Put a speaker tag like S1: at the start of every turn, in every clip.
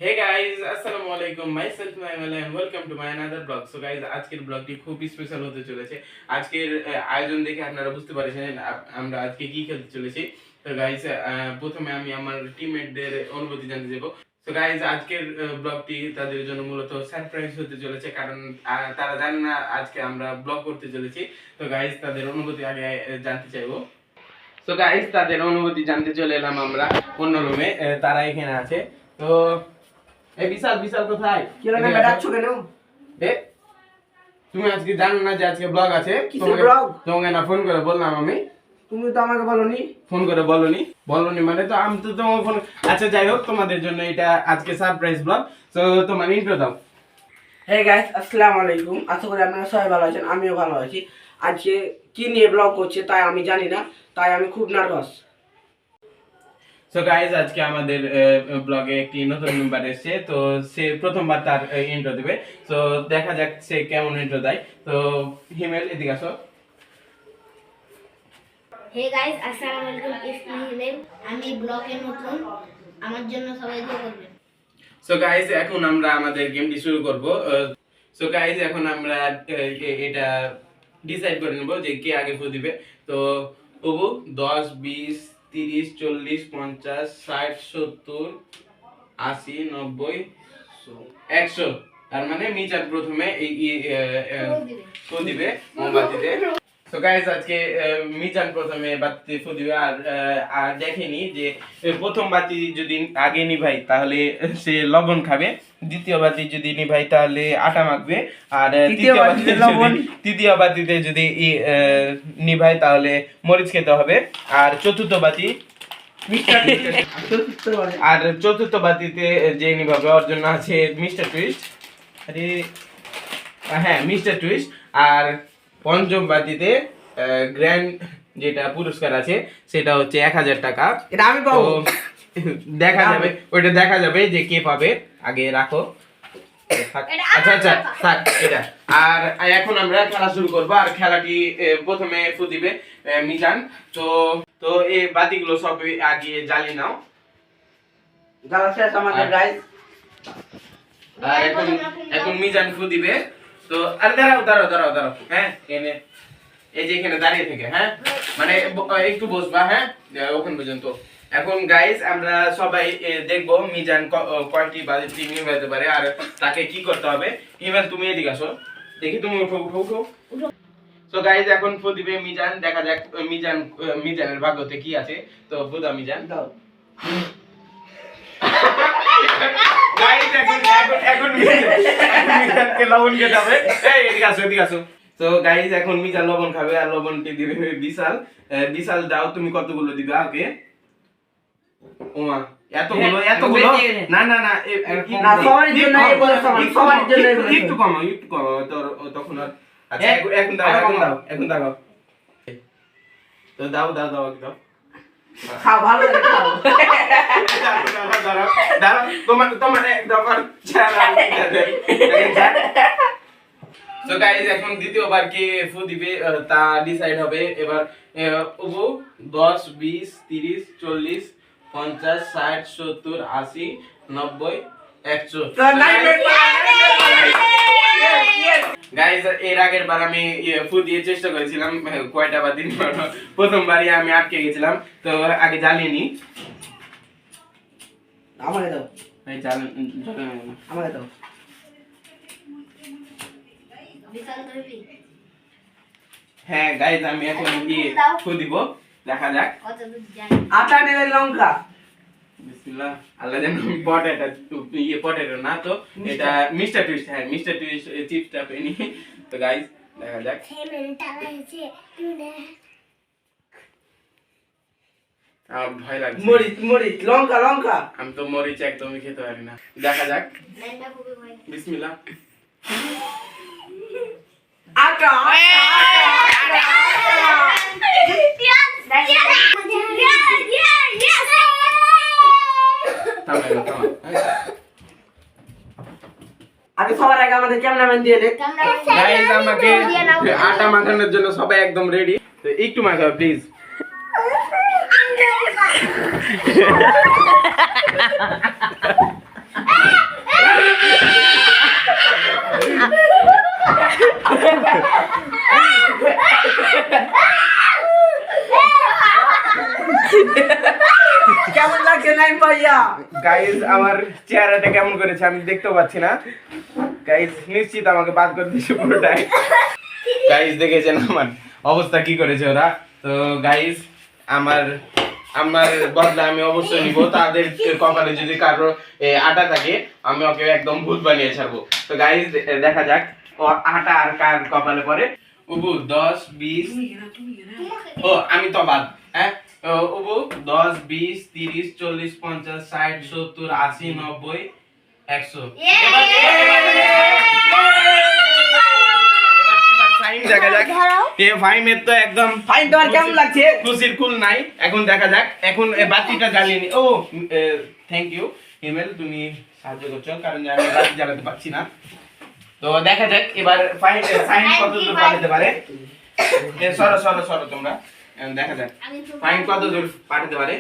S1: Hey guys, আসসালামু আলাইকুম, myself Naimala and welcome to my another vlog. So guys, আজকের ব্লগটি খুব স্পেশাল হতে চলেছে। আজকের আয়োজন দেখে আপনারা বুঝতে পারছেন আমরা আজকে কি খেলতে চলেছি। তো গাইস, প্রথমে আমি আমার টিমমেটদের অনুভূতি জানতে দেব। তো গাইস, আজকের ব্লগটি তাদের জন্য মূলত সারপ্রাইজ হতে চলেছে, কারণ তারা জানে না আজকে আমরা ব্লগ করতে চলেছি। তো গাইস, তাদের অনুভূতি আগে জানতে চাইবো। তো গাইস, তাদের অনুভূতি জানতে চলে এলাম আমরা অন্য রুমে। তারা এখানে আছে। তো এই বিশাল বিশাল কোথায়?
S2: কি লাগে ডাকছো কেন?
S1: তুমি আজকে জানো না যে আজকে ব্লগ আছে?
S2: কিসের ব্লগ?
S1: তোমাকে না ফোন করে বললাম আমি।
S2: তুমি তো আমাকে বলনি।
S1: ফোন করে বলনি মানে তো আমি তো তোমাকে ফোন। আচ্ছা যাই হোক, তোমাদের জন্য এটা আজকে সারপ্রাইজ ব্লগ। তো তোমার ইন্ট্রো দাও।
S2: হে গাইস, আসসালামু আলাইকুম। আশা করি আপনারা সবাই ভালো আছেন, আমিও ভালো আছি। আজকে কি নিয়ে ব্লগ করছে তাই আমি জানি না, তাই আমি খুব নার্ভাস।
S1: সো গাইস, আজকে আমাদের ব্লগে একটি নতুন মেম্বার এসেছে। তো সে প্রথমবার তার ইন্ট্রো দিবে। তো দেখা যাক সে কেমন ইন্ট্রো দেয়। তো হিমেল, এদিকে আসো।
S3: হে গাইস, আসসালামু আলাইকুম। ইটস মি হিমেল। আমি ব্লগে নতুন, আমার জন্য সবাই দোয়া করবেন।
S1: সো গাইস, এখন আমরা আমাদের গেমটি শুরু করব। সো গাইস, এখন আমরা এটা ডিসাইড করে নেব যে কে আগে ফু দিবে। তো ওবু 10 20 30 40 50 60 70 80 90 100। তার মানে মিজান প্রথমে ফু দিবে মোমবাতিতে। সো গাইস, আজকে মিজান প্রথমে বাতি ফু দিবে। আর দেখেনি যে প্রথম বাতি যদি আগে নিভাই তাহলে সে লবণ খাবে, দ্বিতীয় বাতি যদি নিভাই তাহলে আটা মাখবে, আর তৃতীয় বাতিতে যদি নিভাই তাহলে মরিচ খেতে হবে, আর চতুর্থ বাতিতে যে নিভাবে ওর জন্য আছে মিস্টার টুইস্ট। হ্যাঁ, মিস্টার টুইস্ট। আর পঞ্চম বাতিতে গ্র্যান্ড যেটা পুরস্কার আছে সেটা হচ্ছে 1000 টাকা।
S2: এটা আমি পাবো।
S1: ওইটা দেখা যাবে যে কে পাবে। আগে রাখো। আচ্ছা থাক এটা। আর এখন আমরা খেলা শুরু করবো। আর খেলাটি প্রথমে ফু দিবে মিজান। তো এই বাতিগুলো সব আগে জ্বালিয়ে নাও।
S2: জ্বালা শেষ আমাদের গাইস।
S1: আর এখন মিজান ফু দিবে। তো আর দাঁড়াও। হ্যাঁ, এই যে এখানে দাঁড়িয়ে থেকে, হ্যাঁ মানে একটু বসবা, হ্যাঁ ওখান পর্যন্ত। এখন গাইস, আমরা সবাই দেখবো মিজান কয়টি বাতি নিভাতে পারে আর তাকে কি করতে হবে। হিমেল, তুমি এদিকে আসো, দেখি তুমি উঠো। সো গাইস, এখন ফু দিবে মিজান। দেখা যাক মিজানের ভাগ্যতে কি আছে। তো ফুদা মিজান দাও। গাইস, এখন মিজানকে লবণ খেতে হবে। এই এদিকে আসো। তো গাইস, এখন মিজান লবণ খাবে আর লবণটি দিবে বিশাল। দাও, তুমি কতগুলো দিবে আগে? ওমা, এতগুলো না একটু কমাও তখন। আচ্ছা এখন দাও। তো দাও
S2: খাও, ভালো করে খাও।
S1: দাঁড়াও, তোমার একদম তো গাইস, এখন দ্বিতীয়বার কে ফু দিবে তা ডিসাইড হবে এবার। 10 20 30 40 50 60 70 80 90 100। গাইস, এর আগের বার আমি ফু দিয়ে চেষ্টা করেছিলাম কয়টা বা দিন, প্রথমবারই আমি আটকে গেছিলাম। তো আগে জ্বালিয়ে নি।
S2: আমাকে দাও। আমাকে দাও।
S1: হ্যাঁ গাইস, আমি এখন ফু দিব। দেখা যাক।
S2: আটা নেবে, লঙ্কা।
S1: বিসমিল্লাহ। আল্লাহ জানে পটেটো না তো এটা মিস্টার টুইস্ট। হ্যাঁ, মিস্টার টুইস্ট চিপসটা পেনি। তো গাইস, দেখা যাক। ভয় লাগছে।
S2: মরিচ লঙ্কা।
S1: আমি তো মরিচ একদমই খেতে পারি না। দেখা যাক। বিসমিল্লাহ।
S2: আটা। আমি সবার আগে আমাদের ক্যামেরাম্যান দিয়ে দে।
S1: গাইস, আমাকে আটা মাখানোর জন্য সবাই একদম রেডি। তো একটু মাখাও প্লিজ।
S2: ভাইয়া
S1: গাইস আমার চেহারাটা কেমন করেছে আমি দেখতেও পাচ্ছি না গাইস নিশ্চিত আমাকে বাদ করে দিয়েছে পুরোটাই গাইস দেখেছেন আমার অবস্থা কি করেছে ওরা তো গাইস আমার আমার বদলা আমি অবশ্যই নিব তাদের কপালে যদি কারো আটা থাকে আমি ওকে একদম ভূত বানিয়ে ছাড়বো তো গাইস দেখা যাক ও আটা আর কার কপালে পড়ে উবু 10 20 ও আমি তো বাদ হ্যাঁ উবু 10 20 30 40 50 60 70 80 90 100 ফাইন দেখা যাক ফাইনের তো একদম
S2: ফাইন তোমার কেমন লাগছে
S1: খুশির কুল নাই এখন দেখা যাক এখন বাতিটা জ্বালিয়ে নি ও থ্যাংক ইউ হিমেল তুমি সাহায্য করছো কারণ আমি বাতি জ্বালাতে পারছি না তো দেখা যাক এবার ফাইন সাইন কত দূর পাঠাতে পারে সরো সরো সরো তোমরা দেখা যাক ফাইন কত দূর পাঠাতে পারে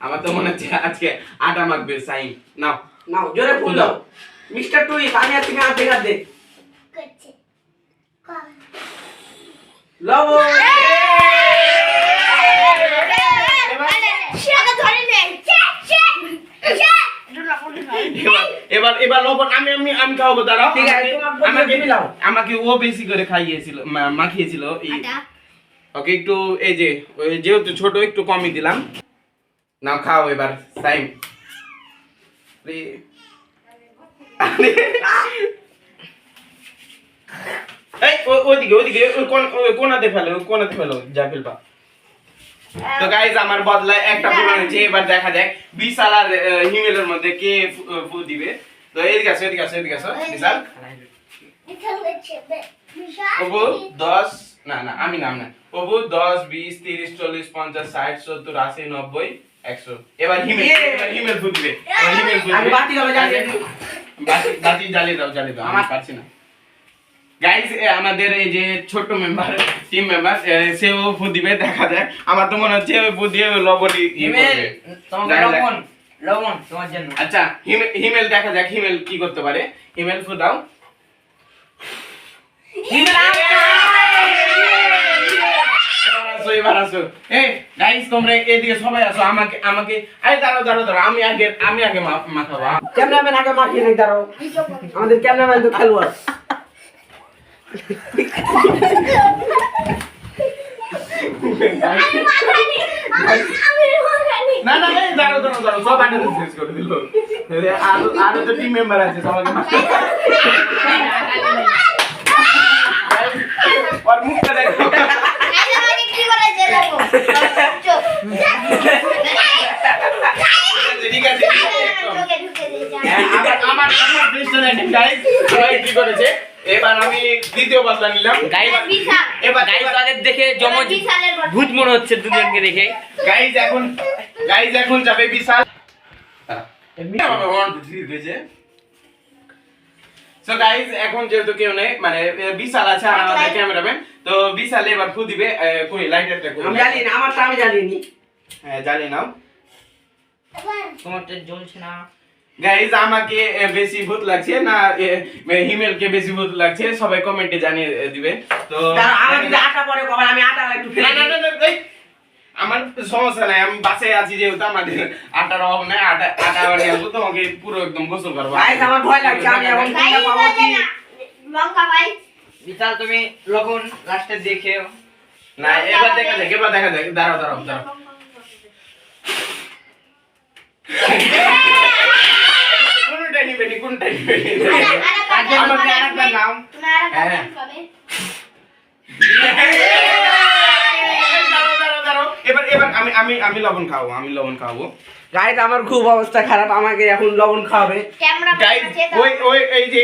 S1: আমার তো মনে হচ্ছে আজকে আটা মাখবে সাইন নাও
S2: নাও জোরে ফুল দাও মিস্টার টুই আমি আর তুমি আটে দে
S3: করছে
S2: লবণ
S1: এবার এবার লবণ আমি আমি আমি খাওয়াবো দাঁড়াও
S2: ঠিক আছে তোমার
S1: আমাকে
S2: মিলাও
S1: আমাকে ও বেশি করে খাইয়েছিল মাখিয়েছিল ওকে একটু এই যে ওই যেহেতু ছোট একটু কমই দিলাম নাও খাও এবার টাইম এই ওইদিকে ওইদিকে ওই কোনাতে ফেলো যা ফেলবা তো গাইস আমার বদলায় একটা ফুল হয়েছে এবার দেখা যাক বিশাল আর হিমেলের মধ্যে কে ফুল দিবে তো এদিকে আসো বিশাল ওবু 10 না না আমি নাম না ওবু 10 20 30 40 50 60 70 80 90 100 এবার হিমেল ফুল দিবে
S2: আমি বাতি হবে জ্বালিয়ে দিই
S1: বাতি জ্বালিয়ে দাও আমি পারছি না গাইস আমাদের এই যে ছোট মেম্বার টিম মেম্বার সেও ফুল দিবে দেখা যাক আমার তো মনে হচ্ছে ফুল দিয়ে লবণই
S2: হিমেল তোমার লবণ তোমার জন্য
S1: আচ্ছা হিমেল দেখা যাক হিমেল কি করতে পারে হিমেল ফুল দাও এবার আসো এই গাইস তোমরা এদিকে সবাই আসো আমাকে আরে দাঁড়াও আমি আগে মাখাবো
S2: ক্যামেরাম্যান আগে মাখিয়ে নেই দাঁড়াও আমাদের ক্যামেরাম্যান তো খেলোয়াড়
S1: না না এই দাঁড়াও সব আগে শেষ করে দিল আর তো টিম মেম্বার আছে সবাইকে আর মুখটা দেখো ঠিক আছে আমার প্রেজেন্টেশন গাইস সবাই কি করেছে এবার আমি দ্বিতীয় বদলা নিলাম
S4: এবার গাইস তাদের দেখে জমজ ভূত মনে হচ্ছে দুজনকে দেখে
S1: গাইস এখন যাবে বিশাল সো গাইস এখন যেহেতু কেউ নেই মানে বিশাল আছে আর আমাদের ক্যামেরাম্যান তো বিশাল এবার ফু দিবে কই লাইটারটা কই
S2: আমি জানি না আমারটা আমি জানি নি
S1: হ্যাঁ জানি নাও
S4: তোমারটা জ্বলছে না
S1: গাইস আমাকে বেশি ভূত লাগছে না হিমেলকে বেশি ভূত লাগছে সবাই কমেন্টে জানিয়ে দিবেন তো
S2: আমার যদি আটা পরে কবে আমি আটা একটু
S1: না এই আমার সমস্যা নাই আমি বাসে আছি যেহেতু আমাদের আটার অভাব নাই আটা বানিয়ে আসবো তোমাকে পুরো একদম গোসল করবো
S2: গাইস আমার ভয় লাগছে আমি এখন কোনটা পাবো কি
S3: লঙ্কা ভাই
S4: বিশাল তুমি লবণ লাস্টে দেখেও
S1: না এবার দেখা যাক দাঁড়াও কোনটা নিবে আমাকে আরেকটা নাম দাঁড়াও এবার আমি লবণ খাওয়াবো
S2: গাইস আমার খুব অবস্থা খারাপ আমাকে এখন লবণ খাওয়াবে
S3: ক্যামেরা
S1: গাইস ওই এই যে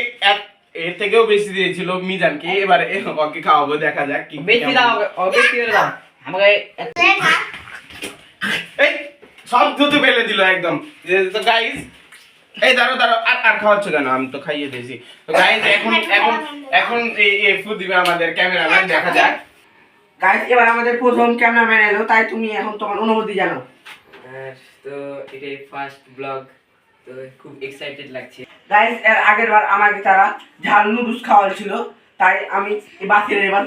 S1: এর থেকেও বেশি দিয়েছিল মিজানকে এবারে ওকে খাওয়াবো দেখা যাক কি
S4: বেশি দাও বেশি করে দাও আমাকে
S1: এই সব দুধ ফেলে দিল একদম তো গাইস এই দাঁড়াও আর খাওয়াচ্ছ কেন আমি তো খাইয়ে দিয়েছি তো গাইস এখন এই ফুড দিবে আমাদের ক্যামেরাম্যান দেখা যাক
S2: গাইস এবার আমাদের প্রথম ক্যামেরাম্যান এলো তাই তুমি এখন তোমার অনুভূতি জানাও
S4: তো এটাই ফার্স্ট ব্লগ তো খুব এক্সাইটেড লাগছে
S2: গাইস এর আগের বার আমাকে তারা ঝাল নুডলস খাওয়াচ্ছিল তাই আমি এই বাসের এবার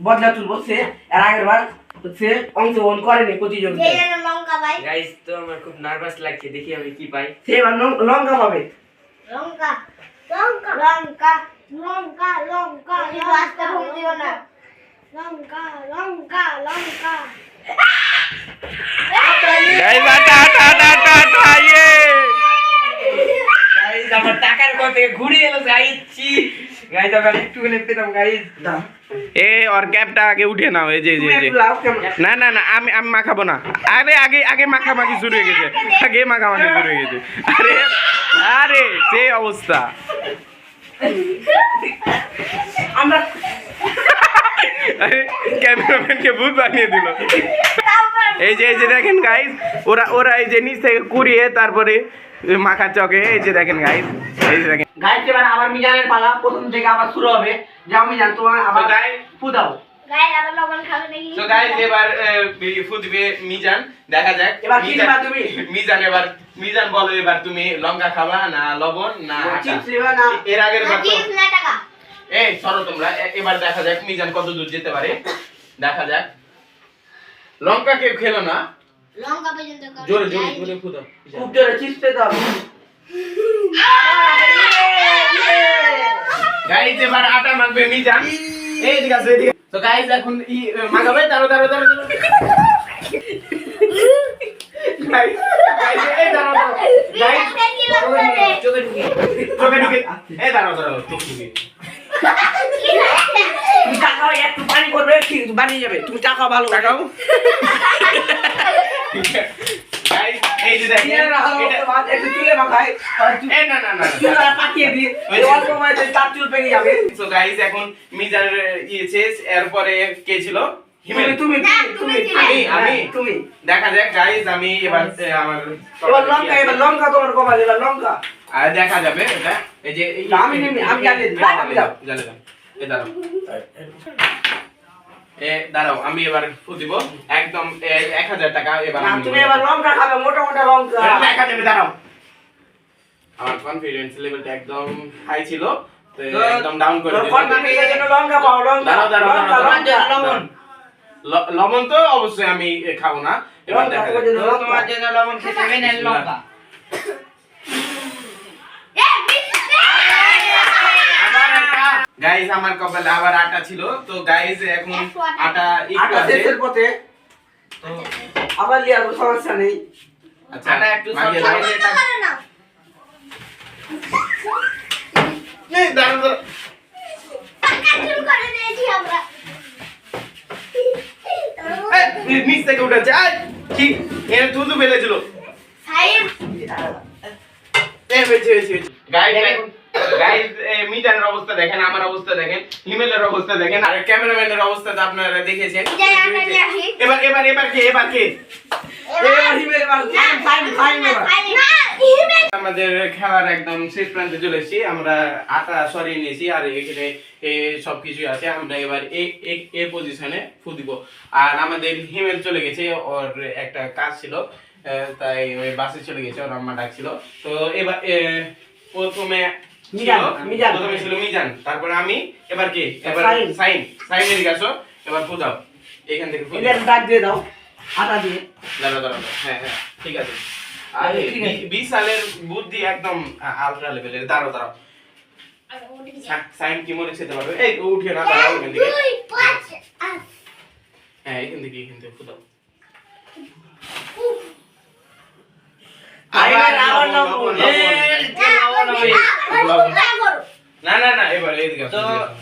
S2: বদলা তুলবো সে এর আগের বার সে অংশগ্রহণ করেনি
S3: যে
S2: প্রতিযোগিতায়।
S3: যেন লঙ্কা পাই।
S4: গাইস তো আমার খুব নার্ভাস লাগছে, দেখি আমি কি পাই।
S2: সে এবার লঙ্কা পাবে।
S3: লঙ্কা লঙ্কা লঙ্কা লঙ্কা লঙ্কা আস্তে ঢোক দিও না। লঙ্কা লঙ্কা লঙ্কা
S1: গাইস আটা আটা আটা আটা আটা ইয়ে
S4: গাইস আমার টাকার কথা থেকে ঘুরে এলো গাইস। গাইস আবার একটু হলে পেতাম গাইস।
S2: দাও
S1: এ ওর ক্যাপটা আগে উঠে নাও, এই যে
S2: তুমি একটু লাও কেমন?
S1: না না না আমি আমি মাখাবো না। আরে আগে আগে মাখামাখি শুরু হয়ে গেছে, আগে মাখামাখি শুরু হয়ে গেছে। আরে আরে সেই অবস্থা।
S2: আমরা
S1: আরে ক্যামেরাম্যানকে ভূত বানিয়ে দিল। এই যে দেখেন গাইস, ওরা ওরা এই যে নিচ থেকে কুড়িয়ে তারপরে মাখার চকে, এই যে দেখেন গাইস, এই যে দেখেন
S2: গাইস এবার আবার মিজানের পালা, প্রথম থেকে আবার শুরু হবে। যাও মিজান তোমার আবার
S1: So guys-
S2: ফু দাও।
S3: গাইস আবার লবণ খাবে নাকি?
S1: তো গাইস এবার ফু দিবে মিজান, দেখা যাক
S2: এবার কি
S1: মিজান
S2: দিবা তুমি?
S1: মিজান বলো এবার তুমি লঙ্কা খাবা না লবণ না আটা?
S2: চিপস দিবা না?
S1: এর আগের বার তো
S3: চিপস না টাকা।
S1: এই সরো তোমরা, এবার দেখা যাক মিজান কত দূর যেতে পারে, দেখা যাক। লঙ্কা কেউ খেলো না,
S3: লঙ্কা পর্যন্ত খাবে।
S1: জোরে জোরে জোরে ফু দাও।
S2: খুব জোরে চিপস পেতে হবে।
S1: গাইস এবার আটা মাখবে মিজান, এই দিকে আছে এদিকে। তো গাইস এখন মাখাবে, দাঁড়াও দাঁড়াও দাঁড়াও গাইস গাইস এই দাঁড়াও দাঁড়াও গাইস
S3: কি লাগবে?
S2: চোখে ঢুকে।
S1: চোখে ঢুকে, এই দাঁড়াও দাঁড়াও চোখে ঢুকে।
S2: তুমি চা খাও, একটু পানি করবে, ঠিক বানিয়ে যাবে। তুমি চা খাও ভালো করে।
S1: তাকাও গাইস এই যে দেখেন
S2: মিজানের হাতে
S1: এটা
S2: ভাত একটু চুলে মাখায়, আর
S1: এই না না না
S2: চুলটা পাকিয়ে দিয়ে অল্প সময়ে তার চুল পেকে যাবে।
S1: সো গাইস এখন মিজানের শেষ, এরপরে কে ছিল? হিমেল।
S2: তুমি
S3: না, তুমি
S1: আমি
S2: তুমি
S1: দেখা যাক গাইস, আমি এবার আমার
S2: এবার লঙ্কা, এবার লঙ্কা তোমার কপাল, এবার লঙ্কা।
S1: আর দেখা যাবে এটা, এই যে
S2: আমি জানি, আমি যাও।
S1: জানি না, এই দাঁড়াও দাঁড়াও আমি এবার ফু দিব একদম 1000 টাকা। এবার
S2: না,
S1: আমি
S2: তুমি এবার লঙ্কা খাবে, মোটা মোটা লঙ্কা।
S1: দেখা যাবে, দাঁড়াও। আমার কনফিডেন্স লেভেলটা একদম হাই ছিল, তো একদম ডাউন করে দিলাম।
S2: কনফিডেন্সের জন্য লঙ্কা পাও, লঙ্কা।
S1: দাঁড়াও দাঁড়াও
S2: লঙ্কা,
S1: দাঁড়াও,
S2: লঙ্কা, লবণ।
S1: লবণ তো অবশ্যই আমি খাবো না। এবার
S2: লঙ্কা,
S1: দেখা
S2: তোমার
S1: যাক।
S2: জন্য লঙ্কা।
S4: তোমার জন্য লবণ খেতে হবে না লঙ্কা।
S1: গাইস আমার কপালে আবার আটা ছিল, তো গাইস এখন আটা একটু
S2: আটা
S1: আছে।
S2: শেষের পথে,
S1: তো
S2: আবার লিয়ে আসবো, সমস্যা নেই।
S1: আচ্ছা
S4: আটা একটু
S1: মাখিয়ে
S4: সব
S1: দাও।
S4: জায়গায় এটা-
S1: এই দাঁড়াও দাঁড়াও। এই, নিচ থেকে উঠেছে, আয় ঠিক এর থুতু ফেলেছিল। গাইস মিজানের অবস্থা দেখেন, আমার অবস্থা দেখেন, হিমেলের অবস্থা দেখেন, আর ক্যামেরাম্যানের অবস্থা তো আপনারা দেখেছেন। এবার এবার এবার কে এবার কে
S2: এবার হিমেল, এবার ফাইন এবার।
S1: আমাদের খেলার একদম শেষ প্রান্তে চলে এসেছি, আমরা আটা সরিয়ে নিয়েছি আর এখানে সবকিছু আছে। আমরা এবার এই পজিশনে ফু দিব। আর আমাদের হিমেল চলে গেছে, ওর একটা কাজ ছিল, তাই ওই বাসে চলে গেছে, ওর আম্মা ডাকছিল। তো এবার প্রথমে ছিল মিজান, তারপরে আমি, এবার কে? এবার সাইনের কাছে এবার ফু দাও, এখান থেকে ফু
S2: এবার দাগ দিয়ে দাও, আটা দিয়ে।
S1: দাঁড়াও দাঁড়াও, হ্যাঁ হ্যাঁ ঠিক আছে। আরে
S2: ঠিক আছে।
S1: 20 সালের বুদ্ধি একদম আলট্রা লেভেলের। দাঁড়াও দাঁড়াও, সাইন কি মরে খেতে পারবে? এই উঠে না, দাঁড়াও এখান থেকে। হ্যাঁ এখান থেকে ফু দাও।
S2: আবার লবণ।
S1: না না না, এবার এইদিকে আসো,
S4: তো
S1: এদিকে আসো।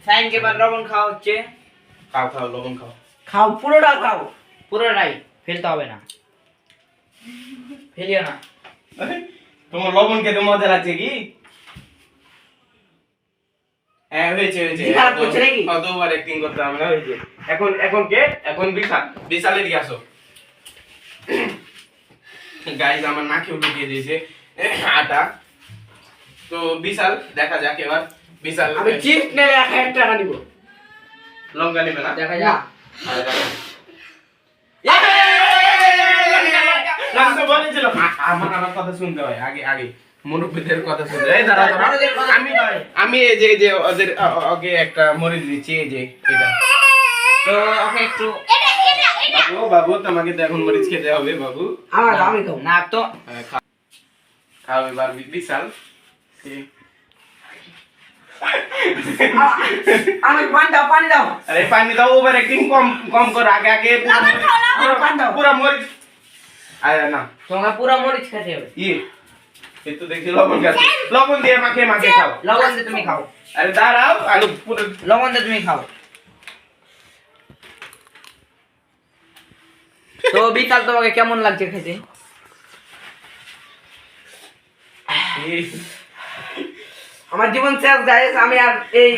S4: সাইনকে এবার লবণ খাওয়া হচ্ছে।
S1: খাও খাও, লবণ খাও।
S2: খাও, পুরোটা খাও।
S4: পুরোটাই ফেলতে হবে না, ফেলিও না।
S1: তোমার লবণ খেতে মজা লাগছে কি? হ্যাঁ হয়েছে হয়েছে।
S2: কি খারাপ করছে নাকি?
S1: কতবার অ্যাক্টিং করতে হবে না, হয়েছে। এখন কে? এখন বিশালের দিকে আসো। গাইস আমার নাকে উঠে দিয়ে দিয়েছে আটা। তো বিশাল, দেখা যাক এবার বিশাল
S2: আমি চিপস নেবে 1000 টাকা নিব।
S1: লঙ্কা নেবে না?
S4: দেখা
S2: না।
S4: যাক।
S1: আরে দেখো। আমি তো বলেছিলাম, আমার কথা শুনতে হয় আগে মুরব্বিদের কথা শুনতে হয়। এই দাঁড়াও দাঁড়াও, আমি এই যে ওদের ওকে একটা মরিচ দিচ্ছি, এই যে এটা।
S4: তো ওকে একটু
S1: ও বাবু তোমাকে তো এখন মরিচ খেতে হবে বাবু।
S2: আমি খাবো
S4: না তো
S1: হ্যাঁ, খাও এবার বিশাল।
S2: আমি পানি দাও
S1: আরে পানি দাও, ওভার অ্যাক্টিং কম কম করো, আগে আগে পুরো মরিচ। আরে না
S4: তোমাকে পুরো মরিচ খেতে হবে।
S1: এই তো দেখি লবণ গাছে, লবণ দিয়ে মাখে মাখে খাও।
S4: লবণ দিয়ে তুমি খাও,
S1: আরে দাঁড়াও, আলু পুরো
S4: লবণ দিয়ে তুমি খাও। তো বিকাল তোমাকে কেমন লাগছে খেতে?
S2: আমার জীবন শেষ গাইস, আমি আর এই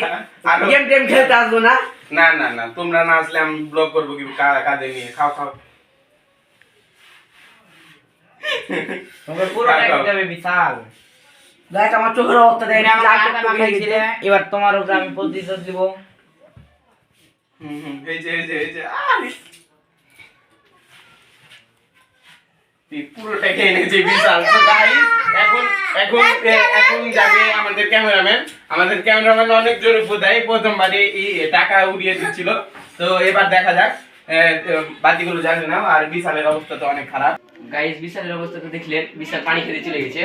S1: আরো-
S2: গেম টেম খেলতে আসবো না।
S1: না না না, তোমরা না আসলে আমি ব্লগ করবো কি কাজে নিয়ে? খাও খাও।
S4: তোমাকে পুরোটা খেতে হবে বিশাল।
S2: গাইস আমার চোখের অবস্থা দেখেন,
S4: তুমি আমাকে আটা মাখাইছিলে, এবার তোমার উপরে আমি প্রতিশোধ দিব।
S1: এই যে পুরোটা খেয়ে নিয়েছি বিশাল। তো গাইস এখন এখন এখন যাবে আমাদের ক্যামেরাম্যান অনেক জোরে ফুদাই, প্রথমবারে এই টাকা উড়িয়ে দিচ্ছিল। তো এবার দেখা যাক, বাতিগুলো জানে না। আর বিশালের অবস্থা তো অনেক খারাপ।
S4: গাইস বিশালের অবস্থা তো দেখলেন, বিশাল পানি খেতে চলে গেছে।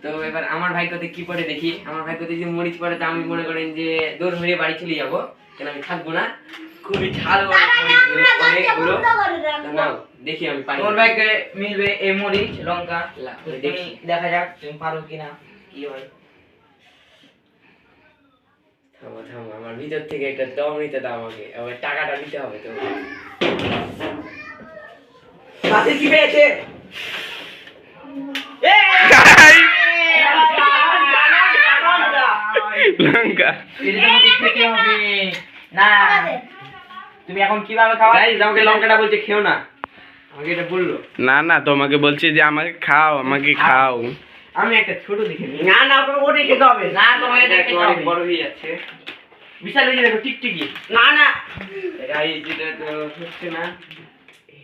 S4: তো এবার আমার ভাইকে কি পরে দেখি, আমার ভাইকে যে মরিচ পরে, তো আমি মনে করেন যে দৌড় মেরে বাড়ি চলে যাবো, কেন আমি থাকবো না। খুবই ঝাল অনেকগুলো। তো নাও দেখি আমি পানি। তোমার ভাইকে মিলবে এই মরিচ লঙ্কা, দেখি দেখা যাক তুমি পারো কিনা, কি হয়। থামো থামো, আমার ভিতর থেকে একটা দম নিতে দাও আমাকে, আবার টাকাটা নিতে হবে তো।
S2: বাতি কি পেয়েছে?
S1: লঙ্কা
S4: এটা তোমাকে খেতে হবে না। তুমি এখন কিভাবে খাওয়া? গাইস আমাকে লঙ্কাটা বলছে খেও না, আমাকে এটা বললো।
S1: না না, তোমাকে বলছি যে আমাকে খাও, আমাকে খাও।
S4: আমি একটা ছোট দেখে নিই।
S2: না না, আপনাকে ওটাই খেতে হবে।
S4: না তোমাকে এটা খেতে হবে, বড় হয়ে যাচ্ছে। বিশাল হয়ে দেখো টিকটিকি।
S2: না না
S4: গাইস এটা তো হচ্ছে না,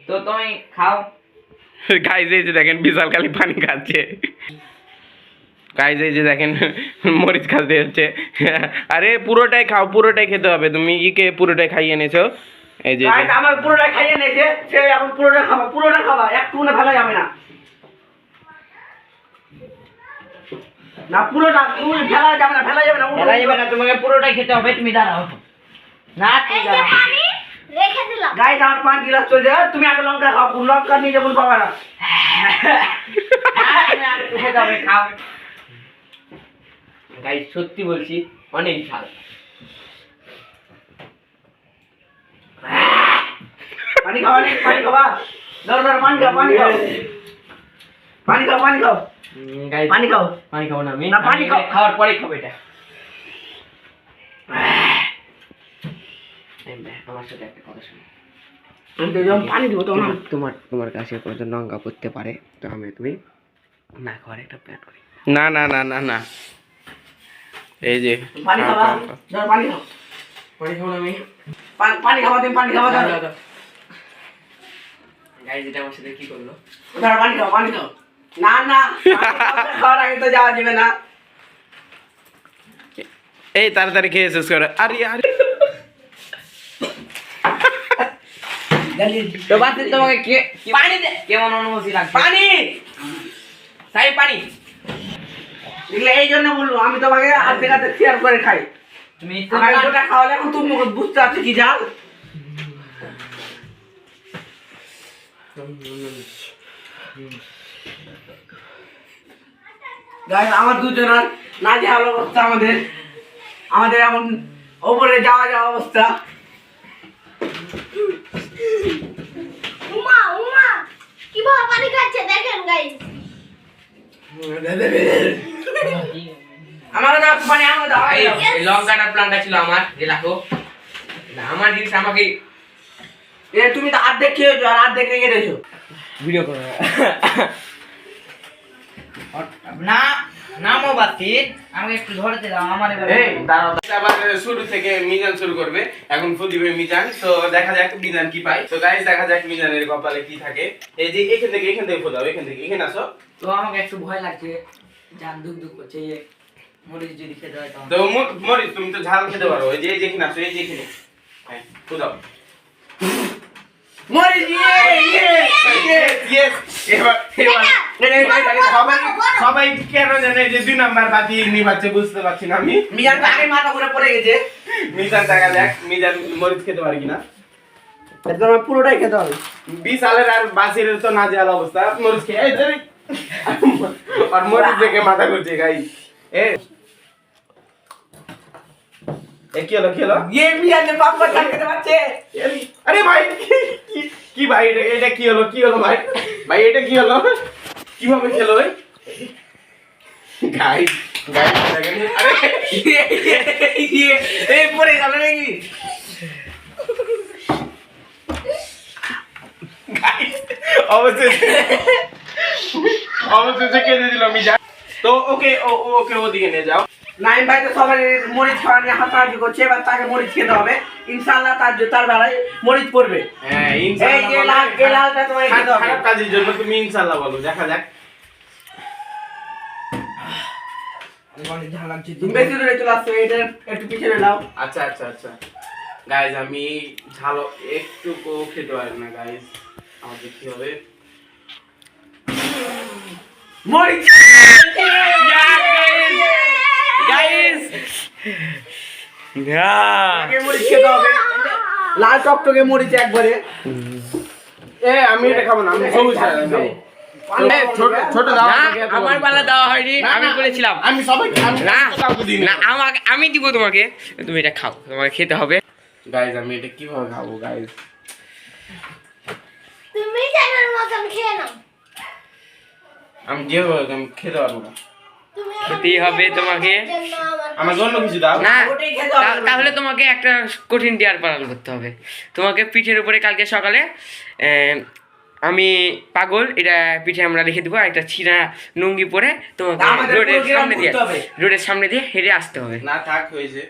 S4: তো তুমি খাও।
S1: গাইজ এই যে দেখেন বিশাল খালি পানি খাচ্ছে। গাইজ এই যে দেখেন মরিচ খাতে হচ্ছে। আরে পুরোটাই খাও, পুরোটাই খেতে হবে। তুমি ইকে পুরোটাই খাইয়ে এনেছো। এই যে
S2: গাইস আমার পুরোটা খাইয়ে নিয়েছে, সে এখন পুরোটা খাবা, একটু না ফেলা যাবে না। না পুরোটা তুমি ফেলা যাবে না, ফেলা যাবে না।
S4: খেলা যাবে না, তোমাকে পুরোটাই খেতে হবে। তুমি দাঁড়াও না, তুমি দাঁড়াও।
S3: রেখে দিলাম।
S2: গাইস আমার 5 গ্লাস চলে যায়, তুমি আগে লঙ্কা খাও, লঙ্কা নিয়ে যাবো পাবা না।
S4: তুমি আর একটু খেতে হবে, খাও। গাইস সত্যি বলছি অনেক ঝাল।
S2: পানি খাওয়া নেই, পানি খাওয়া ধরো পানি খাও, পানি খাও, পানি খাও, পানি খাও,
S4: গাইস
S2: পানি খাও।
S4: পানি খাবো না আমি,
S2: না, পানি খাও।
S4: খাওয়ার পরে খাবো এটা। আমার সাথে একটা কথা শোনো।
S2: আমি তো যখন পানি দেবো তখন
S4: তোমার কাছে কোনো লঙ্কা পড়তে পারে, তো তুমি না খাওয়ার একটা প্ল্যান করি।
S1: না না না না না, এই যে
S2: পানি খাওয়া, ধরো পানি খাও,
S4: পানি খাবো না আমি।
S2: পানি খাওয়া, তুমি পানি খাওয়া ধরো।
S4: গাইস এটা আমার সাথে কি করলো?
S2: ধরো পানি খাও, পানি খাও। না না, পানি খাওয়ার আগে তো যাওয়া যাবে না।
S1: এই তাড়াতাড়ি খেয়ে শেষ করো। আরে আরে
S4: তো বাস তোমাকে পানি দে, কেমন অনুভূতি লাগছে?
S2: পানি
S4: তাই পানি
S2: এগুলো এই জন্য বলবো, আমি তোমাকে হাতে হাতে শেয়ার করে খাই।
S4: তুমি
S2: আমার দুটা খাওয়ালে এখন তুমি বুঝতে পারছো কি জাল। গাইস আমার দুজনের নাজেহাল অবস্থা, আমাদের এখন ওপরে যাওয়া অবস্থা।
S3: উমা উমা কিভাবে পানি খাচ্ছে দেখেন গাইস।
S2: আমাকে দাও একটু পানি, আমাকে দাও।
S4: এই লঙ্কাটার প্ল্যানটা ছিল আমার, যে রাখো না, আমার জিনিস আমাকে
S2: তুমি তো অর্ধেক খেয়েছো আর অর্ধেক রেখে দিয়েছো।
S4: ভিডিও করো না, নামো বাতিল, আমাকে একটু ধরতে দাও। আমার
S1: এই দাঁড়াও, আবার শুরু থেকে মিজান শুরু করবে। এখন ফুল দিবে মিজান। তো দেখা যাক মিজান কি পায়। তো গাইস দেখা যাক মিজানের কপালে কি থাকে। এই যে এখান থেকে ফুল দাও, এখান থেকে এখানে আসো।
S4: তো আমাকে একটু ভয় লাগছে, জান দুক দুক করছে, এই মরিচ যদি খেতে হয়
S1: তো মরিচ তুমি তো ঝাল খেতে পারো। এই যে এখানে আসো, এই যে এখানে। হ্যাঁ ফুল দাও।
S2: মরিচ
S1: Yes, এবার সবাই কেন জানে যে 2 নাম্বার বাতি নিভাচ্ছে বুঝতে পারছি না আমি।
S2: মিজান আগে মাথা ঘুরে পড়ে গেছে।
S1: মিজান টাকা দেখ, মিজান মরিচ খেতে পারে কিনা।
S2: এটা আমার পুরোটাই খেতে হবে।
S1: বিশালের আর বাসিরের তো নাজেহাল অবস্থা, মরিচ খেয়ে এই ধরে আর মরিচ দেখে মাথা ঘুরছে গাইস। কি হলো
S2: মিজানের পাপা চাল খেতে পারছে।
S1: আরে ভাই কি ভাই এটা কি হলো ভাই ভাই এটা কি হলো, কিভাবে খেলো ভাই গাইস দেখেন। আরে
S2: এই পড়ে গেল নাকি?
S1: গাইস অবশেষে কেঁদে দিল মিজা। তো ওকে ওদিকে নিয়ে যাও।
S2: নাইম ভাই তো সবাই মরিচ খাওয়া নিয়ে হাতাহাতি করছে, এবার তাকে মরিচ খেতে হবে ইনশাআল্লাহ। তার বেলায় মরিচ পড়বে।
S1: হ্যাঁ
S2: এই
S1: ইনশাআল্লাহ
S2: যে লালটা তোমার খেতে হবে।
S1: খারাপ কাজের জন্য তুমি ইনশাআল্লাহ বলো, দেখা যাক।
S2: তুমি বেশি দূরে চলে আসছো, এটা একটু পিছনে নাও।
S1: আচ্ছা গাইস আমি ঝাল একটুকু খেতে পারি না গাইস, আমাদের কি হবে।
S2: মরিচ
S4: গাইস
S2: আগে মরিচ খেতে হবে, লাল টকটকে মরিচ একবারে।
S1: আমি এটা খাবো না, আমি সবুজ খাবো। ছোট দাও,
S4: আমার বেলা দেওয়া হয়নি, আমি বলেছিলাম।
S1: আমি সবাই
S4: না আমি দিব তোমাকে, তুমি এটা খাও, তোমাকে খেতে হবে।
S1: গাইস আমি এটা কিভাবে খাবো গাইস।
S3: তুমি জানার মতন খেয়ে নাও।
S1: আমি যেভাবে আমি খেতে পারবো না।
S3: তুমি
S4: খেতেই হবে তোমাকে।
S1: আমার জন্য কিছু দাও।
S4: না
S2: ওটাই খেতে হবে।
S4: তাহলে তোমাকে একটা কঠিন ডিয়ার পালন করতে হবে। তোমাকে পিঠের উপরে কালকে সকালে আমি পাগল এটা পিঠে আমরা লিখে দেবো, একটা ছিঁড়া লুঙ্গি পরে তোমাকে
S2: আমাদের
S4: রোডের সামনে দিয়ে হেঁটে আসতে হবে।
S1: না থাক হয়েছে,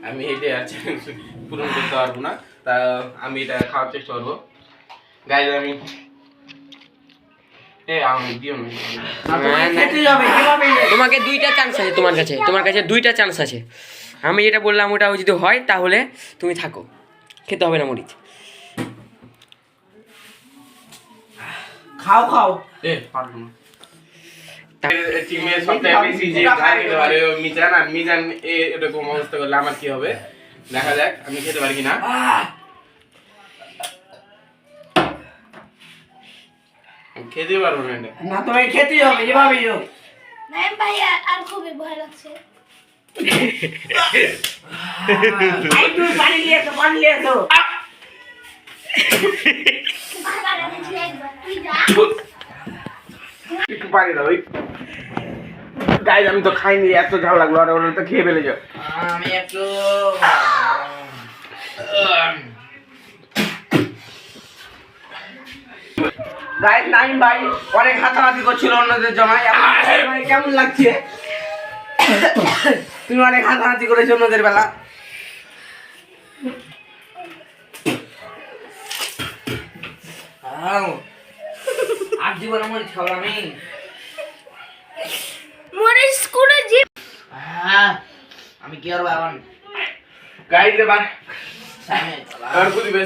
S1: আমি হেঁটে আর চ্যালেঞ্জ পূরণ করতে পারবো না, তা আমি এটা খাওয়ার চেষ্টা করবো গাইস। আমি আমি দিও না।
S2: খেতেই হবে, কিভাবে?
S4: তোমাকে 2টা চান্স আছে, তোমার কাছে 2টা চান্স আছে। আমি যেটা বললাম ওটা যদি হয় তাহলে তুমি থাকো, খেতে হবে না মরিচ।
S2: খাও
S1: পারবো না। টিমের সবথেকে বেশি যে খেতে পারে মিজান, আর মিজান এরকম অবস্থা করলে আমার কি হবে দেখা যাক, আমি খেতে পারি কিনা। খেতে পারবো না এটা।
S2: না তোমাকে খেতেই হবে যেভাবেই হোক।
S3: নাইম ভাই আর খুবই ভয় লাগছে।
S2: আই তুই পানি নিয়ে এসো।
S3: বাবা দিয়েছি একবার, তুই যা।
S1: একটু পানি দাও। গাইস আমি তো খাইনি, এত ঝাল লাগলো, আর ওরা তো খেয়ে ফেলেছে।
S2: আমি একটু গাইস নাইম ভাই অনেক হাতাহাতি করছিল অন্যদের জমায়। কেমন লাগছে? তুমি অনেক হাতাহাতি করেছো অন্যদের বেলা। আর জীবনে মরিচ খাবো আমি।
S3: মরিচ করে জিপ।
S2: আমি কি করবো এখন?
S1: গাইস এবার বুঝবে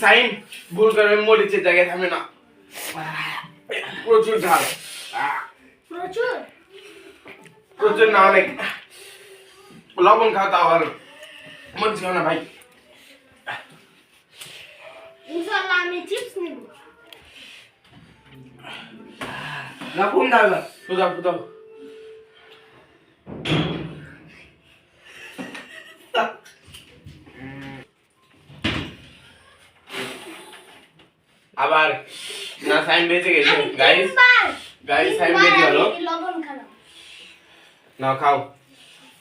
S1: সাইন ভুল করে মরিচের জায়গায় থামে না, প্রচুর ঝাল। প্রচুর না, অনেক লবণ খাও, তাও ভালো। মরিচ খাও না ভাই।
S3: ইনশাআল্লাহ আমি চিপস নিব।
S2: লবণ দাও এবার।
S1: ফুদাও আবার না, সাইন বেঁচে গেছে গাইস। সাইন বেঁচে গেল।
S3: লবণ খালাম।
S1: না খাও,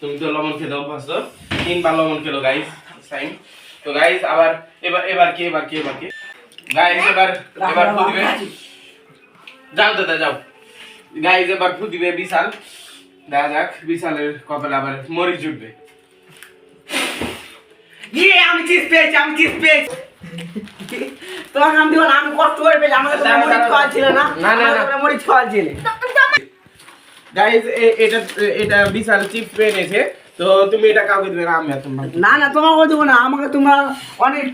S1: তুমি তো লবণ খেতে অভ্যস্ত, 3বার লবণ খেলো গাইস সাইন। তো গাইস আবার এবার কি গাইস এবার ফু দিবে। যাও দাদা যাও। গাইস এবার ফু দিবে বিশাল, দেখা যাক বিশালের কপালে আবার মরিচ জুটবে।
S2: আমি চিজ পেয়েছি। তোমার নাম দিব না, আমি কষ্ট করে পেয়েছি। আমাকে তোমরা মরিচ খাওয়া ছিল না। মরিচ খাওয়া ছিল।
S1: গাইস এটা বিশাল চিপস এনেছে, তো তুমি এটা কাউকে দিবে না, আমি আর তোমার।
S2: না না তোমাকে দেবো না, আমাকে তোমরা অনেক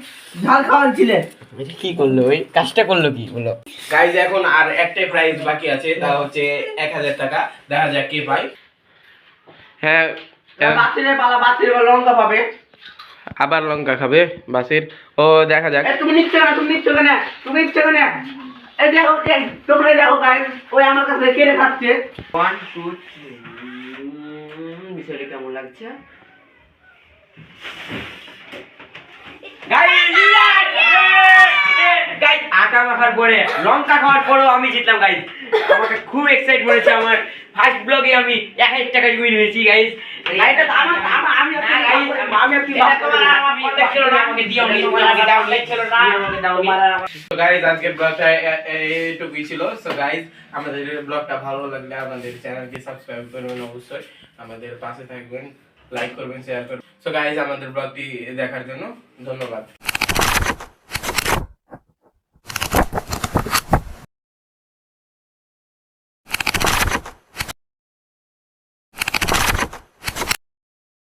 S2: ঝাল খাওয়াচ্ছিলে।
S4: এটা কি করলো, ওই কাজটা করলো কি বলো?
S1: গাইজ এখন আর একটাই প্রাইজ বাকি আছে, তা হচ্ছে 1000 টাকা। দেখা যাক কে পায়। হ্যাঁ,
S2: বাতিলের পালা, বাতিল লঙ্কা পাবে।
S1: আবার লঙ্কা খাবে বাসির। ও দেখা যাক।
S2: তুমি নিচ্ছ না, তুমি নিচ্ছ কেন, তুমি নিচ্ছ কেন? এই দেখো, তোমরা দেখো গাইস, ওই আমার কাছে কেড়ে খাচ্ছে।
S4: 1 2 3 বিষয়টা কেমন লাগছে? গাইস আটা মাখার পরে লঙ্কা খাওয়ার পরেও আমি জিতলাম গাইস। আমাকে খুব এক্সাইট করেছে। আমার ফার্স্ট ব্লগে আমি 1000 টাকা উইন হয়েছি গাইস।
S2: এটা তো আমার আমি কি
S4: আমাকে দিও নি, আমাকে দাও নি, আমাকে দাও নি।
S1: তো গাইজ আজকের ব্লগটা এইটুকুই ছিল। সো গাইজ আমাদের ব্লগটা ভালো লাগলে আমাদের চ্যানেলকে সাবস্ক্রাইব করবেন, অবশ্যই আমাদের পাশে থাকবেন, লাইক করবেন, শেয়ার করবেন। সো গাইজ আমাদের ব্লগটি দেখার জন্য ধন্যবাদ।